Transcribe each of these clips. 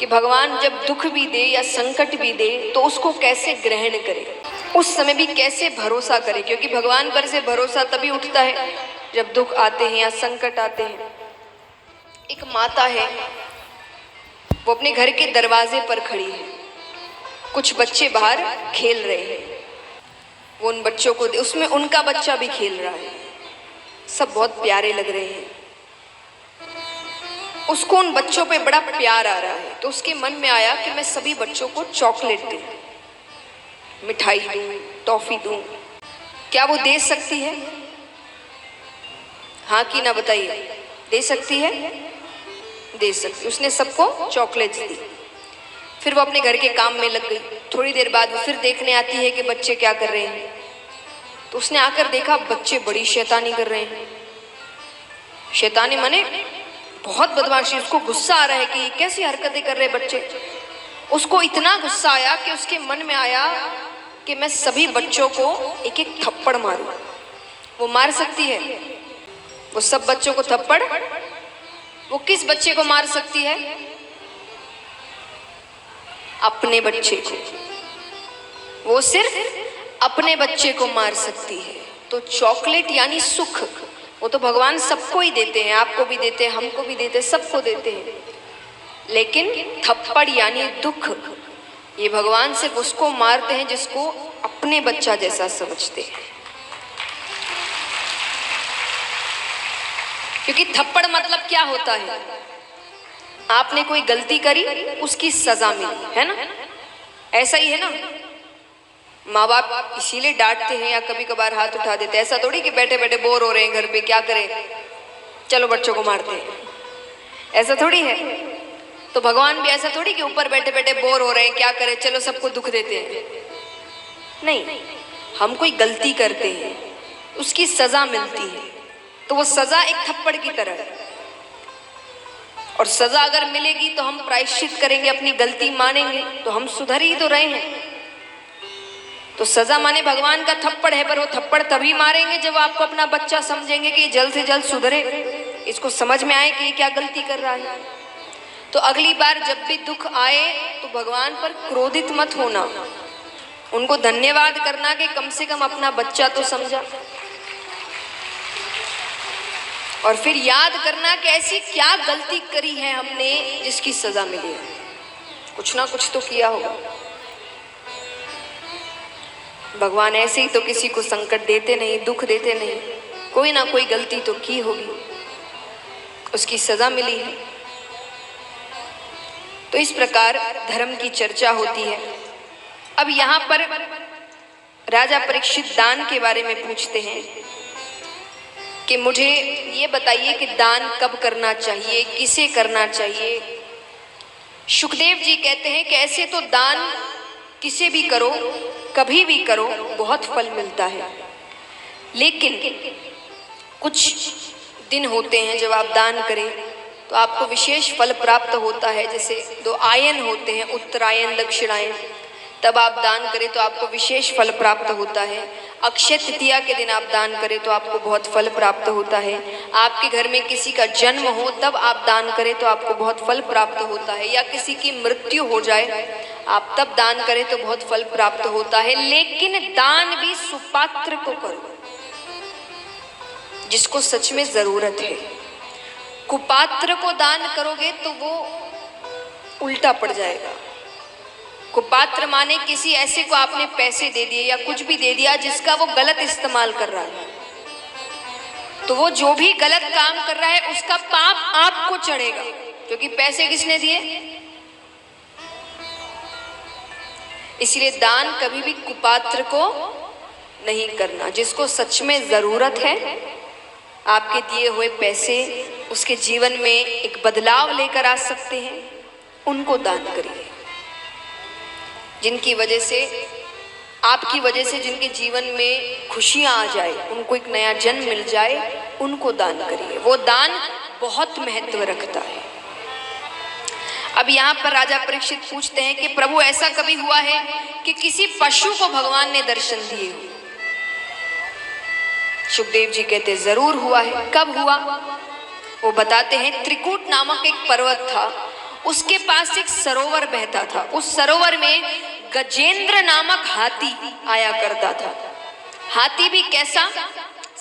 कि भगवान जब दुख भी दे या संकट भी दे तो उसको कैसे ग्रहण करे, उस समय भी कैसे भरोसा करे, क्योंकि भगवान पर से भरोसा तभी उठता है जब दुख आते हैं या संकट आते हैं। एक माता है, वो अपने घर के दरवाजे पर खड़ी है, कुछ बच्चे बाहर खेल रहे हैं, वो उन बच्चों को, उसमें उनका बच्चा भी खेल रहा है, सब बहुत प्यारे लग रहे हैं। उसको उन बच्चों पे बड़ा प्यार आ रहा है, तो उसके मन में आया कि मैं सभी बच्चों को चॉकलेट दूं, मिठाई दूं, टॉफी दूं। क्या वो दे सकती है? हाँ कि ना बताइए, दे सकती है? दे सकती। उसने सबको चॉकलेट्स दी। फिर वो अपने घर के काम में लग गई। थोड़ी देर बाद वो फिर देखने आती है कि बच्चे क्या कर रहे हैं, तो उसने आकर देखा बच्चे बड़ी शैतानी कर रहे हैं। शैतानी माने बहुत बदमाशी। उसको गुस्सा आ रहा है कि कैसी हरकतें कर रहे बच्चे। उसको इतना गुस्सा आया कि उसके मन में आया कि मैं सभी बच्चों को एक एक थप्पड़ मारूं। वो मार सकती है वो सब बच्चों को थप्पड़? वो किस बच्चे को मार सकती है? अपने बच्चे को। वो सिर्फ अपने बच्चे को मार सकती है। तो चॉकलेट यानी सुख, वो तो भगवान सबको ही देते हैं, आपको भी देते हैं, हमको भी देते हैं, सबको देते हैं। लेकिन थप्पड़ यानी दुख, ये भगवान सिर्फ उसको मारते हैं जिसको अपने बच्चा जैसा समझते हैं। क्योंकि थप्पड़ मतलब क्या होता है? आपने कोई गलती करी, उसकी सजा मिली, है ना? ऐसा ही है ना? माँ बाप इसीलिए डांटते हैं या कभी कभार हाथ उठा देते हैं। ऐसा थोड़ी कि बैठे बैठे बोर हो रहे हैं घर पे, क्या करें, चलो बच्चों को मारते हैं, ऐसा थोड़ी है। तो भगवान भी ऐसा थोड़ी कि ऊपर बैठे बैठे बोर हो रहे हैं, क्या करें, चलो सबको दुख देते हैं। नहीं, हम कोई गलती करते हैं, उसकी सजा मिलती है, तो वो सजा एक थप्पड़ की तरह है। और सजा अगर मिलेगी तो हम प्रायश्चित करेंगे, अपनी गलती मानेंगे, तो हम सुधर ही तो रहे हैं। तो सजा माने भगवान का थप्पड़ है, पर वो थप्पड़ तभी मारेंगे जब आपको अपना बच्चा समझेंगे कि जल्द से जल्द सुधरे, इसको समझ में आए कि ये क्या गलती कर रहा है। तो अगली बार जब भी दुख आए तो भगवान पर क्रोधित मत होना, उनको धन्यवाद करना कि कम से कम अपना बच्चा तो समझा। और फिर याद करना कि ऐसी क्या गलती करी है हमने जिसकी सजा मिली है। कुछ ना कुछ तो किया होगा। भगवान ऐसे ही तो किसी को संकट देते नहीं, दुख देते नहीं, कोई ना कोई गलती तो की होगी, उसकी सजा मिली है। तो इस प्रकार धर्म की चर्चा होती है। अब यहाँ पर राजा परीक्षित दान के बारे में पूछते हैं कि मुझे ये बताइए कि दान कब करना चाहिए, किसे करना चाहिए। सुखदेव जी कहते हैं कि ऐसे तो दान किसे भी करो, कभी भी करो, बहुत फल मिलता है। लेकिन कुछ दिन होते हैं जब आप दान करें तो आपको विशेष फल प्राप्त होता है। जैसे 2 आयन होते हैं, उत्तरायण दक्षिणायन, तब आप दान करें तो आपको विशेष फल प्राप्त होता है। अक्षय तृतीया के दिन आप दान करें तो आपको बहुत फल प्राप्त होता है। आपके घर में किसी का जन्म हो तब आप दान करें तो आपको बहुत फल प्राप्त होता है। या किसी की मृत्यु हो जाए आप तब दान करें तो बहुत फल प्राप्त होता है। लेकिन दान भी सुपात्र को करो, जिसको सच में जरूरत है। कुपात्र को दान करोगे तो वो उल्टा पड़ जाएगा। कुपात्र माने किसी ऐसे को आपने पैसे दे दिए या कुछ भी दे दिया जिसका वो गलत इस्तेमाल कर रहा है, तो वो जो भी गलत काम कर रहा है उसका पाप आपको चढ़ेगा, क्योंकि पैसे किसने दिए। इसलिए दान कभी भी कुपात्र को नहीं करना। जिसको सच में जरूरत है, आपके दिए हुए पैसे उसके जीवन में एक बदलाव लेकर आ सकते हैं, उनको दान करिए। जिनकी वजह से, आपकी वजह से जिनके जीवन में खुशियां आ जाए, उनको एक नया जन्म मिल जाए, उनको दान करिए। वो दान बहुत महत्व रखता है। अब यहाँ पर राजा परीक्षित पूछते हैं कि प्रभु ऐसा कभी हुआ है कि किसी पशु को भगवान ने दर्शन दिए हो? सुखदेव जी कहते जरूर हुआ है। कब हुआ? वो बताते हैं त्रिकूट नामक एक पर्वत था, उसके पास एक सरोवर बहता था। उस सरोवर में गजेंद्र नामक हाथी आया करता था। हाथी भी कैसा?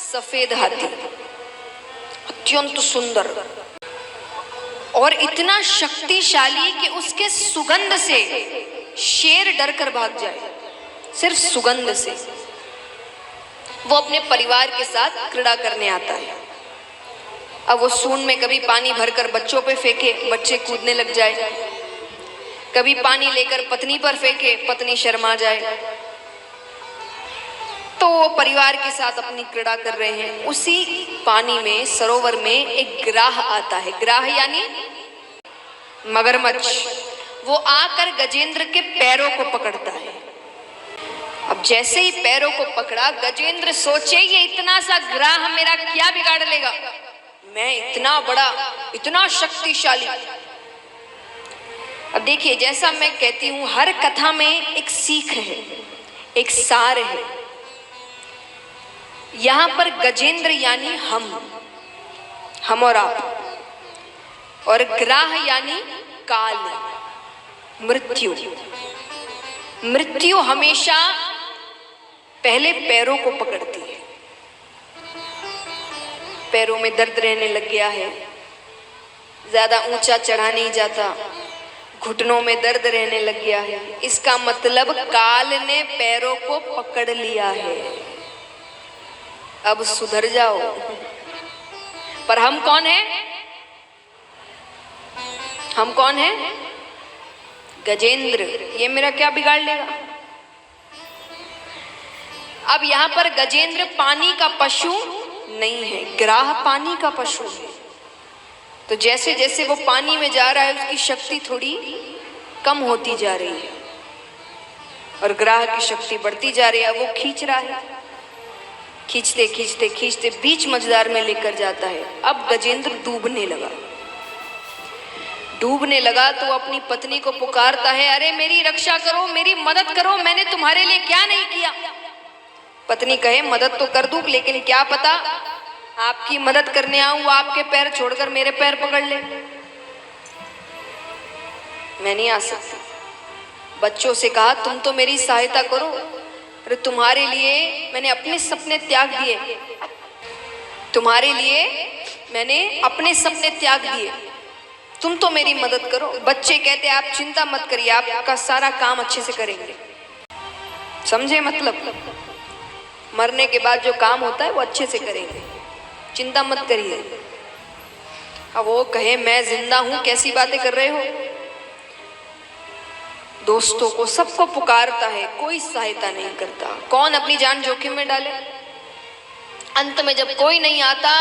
सफेद हाथी, अत्यंत सुंदर और इतना शक्तिशाली कि उसके सुगंध से शेर डर कर भाग जाए। सिर्फ सुगंध से। वो अपने परिवार के साथ क्रीड़ा करने आता है। अब वो सूंड में कभी पानी भरकर बच्चों पे फेंके, बच्चे कूदने लग जाए, कभी पानी लेकर पत्नी पर फेंके, पत्नी शर्मा जाए। तो वो परिवार के साथ अपनी क्रीड़ा कर रहे हैं। उसी पानी में, सरोवर में एक ग्राह आता है। ग्राह यानी मगरमच्छ। वो आकर गजेंद्र के पैरों को पकड़ता है। अब जैसे ही पैरों को पकड़ा, गजेंद्र सोचे ये इतना सा ग्राह मेरा क्या बिगाड़ लेगा, मैं इतना बड़ा, इतना शक्तिशाली। अब देखिए, जैसा मैं कहती हूं, हर कथा में एक सीख है, एक सार है। यहां पर गजेंद्र यानी हम और आप, और ग्राह यानी काल, मृत्यु। मृत्यु हमेशा पहले पैरों को पकड़ती है। पैरों में दर्द रहने लग गया है, ज्यादा ऊंचा चढ़ा नहीं जाता, घुटनों में दर्द रहने लग गया है, इसका मतलब काल ने पैरों को पकड़ लिया है। अब सुधर जाओ। पर हम कौन हैं? हम कौन हैं? गजेंद्र। ये मेरा क्या बिगाड़ लेगा? अब यहां पर गजेंद्र पानी का पशु नहीं है, ग्राह पानी का पशु है। तो जैसे जैसे वो पानी में जा रहा है, उसकी शक्ति थोड़ी कम होती जा रही है और ग्राह की शक्ति बढ़ती जा रही है। वो खींच रहा है, खींचते खींचते खींचते बीच मझधार में लेकर जाता है। अब गजेंद्र डूबने लगा। डूबने लगा तो वो अपनी पत्नी को पुकारता है, अरे मेरी रक्षा करो, मेरी मदद करो, मैंने तुम्हारे लिए क्या नहीं किया। पत्नी कहे, मदद तो कर दूं, लेकिन क्या पता आपकी मदद करने आऊं, वो आपके पैर छोड़कर मेरे पैर पकड़ ले। मैं नहीं आ सकती। बच्चों से कहा, तुम तो मेरी सहायता करो, अरे तुम्हारे लिए मैंने अपने सपने त्याग दिए, तुम्हारे लिए मैंने अपने सपने त्याग दिए, तुम तो मेरी मदद करो। बच्चे कहते, आप चिंता मत करिए, आपका सारा काम अच्छे से करेंगे। समझे मतलब? मरने के बाद जो काम होता है वो अच्छे से करेंगे, चिंता मत करिए। अब वो कहे, मैं जिंदा हूं, कैसी बातें कर रहे हो। दोस्तों को, सबको पुकारता है, कोई सहायता नहीं करता। कौन अपनी जान जोखिम में डाले? अंत में जब कोई नहीं आता,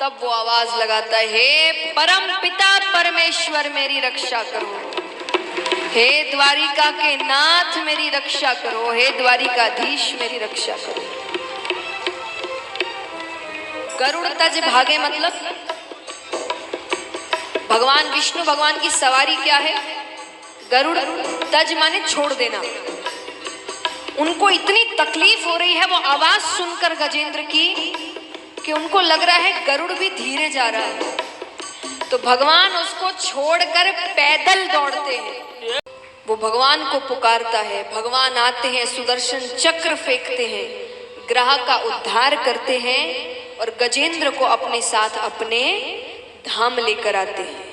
तब वो आवाज लगाता है, हे परम पिता परमेश्वर मेरी रक्षा करो, हे द्वारिका के नाथ मेरी रक्षा करो, हे द्वारिकाधीश मेरी रक्षा करो। गरुड़ तज भागे मतलब भगवान विष्णु भगवान की सवारी क्या है? गरुड़ तज माने छोड़ देना। उनको इतनी तकलीफ हो रही है वो आवाज सुनकर गजेंद्र की, कि उनको लग रहा है गरुड़ भी धीरे जा रहा है। तो भगवान उसको छोड़कर पैदल दौड़ते हैं। वो भगवान को पुकारता है, भगवान आते हैं, सुदर्शन चक्र फेंकते हैं, ग्राह का उद्धार करते हैं और गजेंद्र को अपने साथ अपने धाम लेकर आते हैं।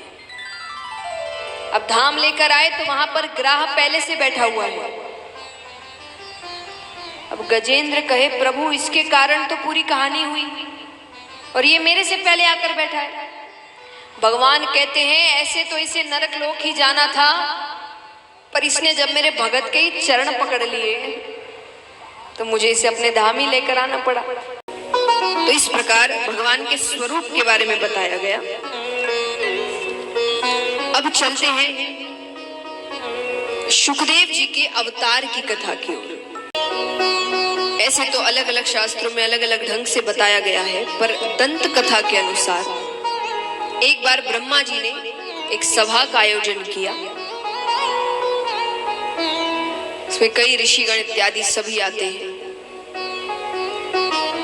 अब धाम लेकर आए तो वहां पर ग्राह पहले से बैठा हुआ है। अब गजेंद्र कहे, प्रभु इसके कारण तो पूरी कहानी हुई और ये मेरे से पहले आकर बैठा है। भगवान कहते हैं, ऐसे तो इसे नरक लोक ही जाना था, पर इसने जब मेरे भगत के ही चरण पकड़ लिए तो मुझे इसे अपने धाम ही लेकर आना पड़ा। तो इस प्रकार भगवान के स्वरूप के बारे में बताया गया। अब चलते हैं सुखदेव जी के अवतार की कथा की ओर। ऐसे तो अलग अलग शास्त्रों में अलग अलग ढंग से बताया गया है, पर दंत कथा के अनुसार एक बार ब्रह्मा जी ने एक सभा का आयोजन किया। इसमें कई ऋषिगण इत्यादि सभी आते हैं।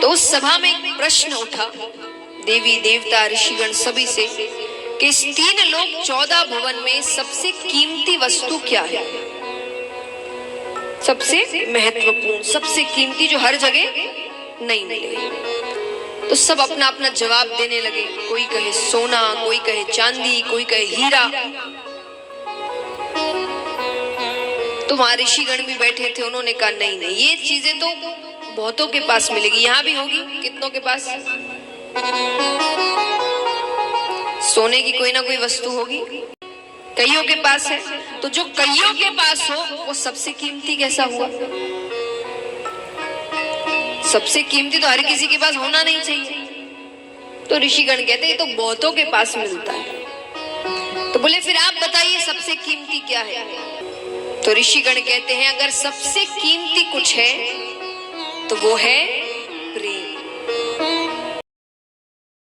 तो उस सभा में एक प्रश्न उठा, देवी देवता ऋषिगण सभी से, कि इस 3 लोक 14 भवन में सबसे कीमती वस्तु क्या है, सबसे महत्वपूर्ण, सबसे कीमती, जो हर जगह नहीं मिले। तो सब अपना अपना जवाब देने लगे। कोई कहे सोना, कोई कहे चांदी, कोई कहे हीरा। तो वहां ऋषिगण भी बैठे थे, उन्होंने कहा नहीं नहीं, ये चीजें तो बहुतों के पास मिलेगी, यहां भी होगी। कितनों के पास सोने की कोई ना कोई वस्तु होगी, कईयों के पास है। तो जो कईयों के पास हो वो सबसे कीमती कैसा हुआ? सबसे कीमती तो हर किसी के पास होना नहीं चाहिए। तो ऋषिगण कहते ये तो बहुतों के पास मिलता है। तो बोले फिर आप बताइए सबसे कीमती क्या है? तो ऋषिगण कहते हैं अगर सबसे कीमती कुछ है तो वो है प्रेम।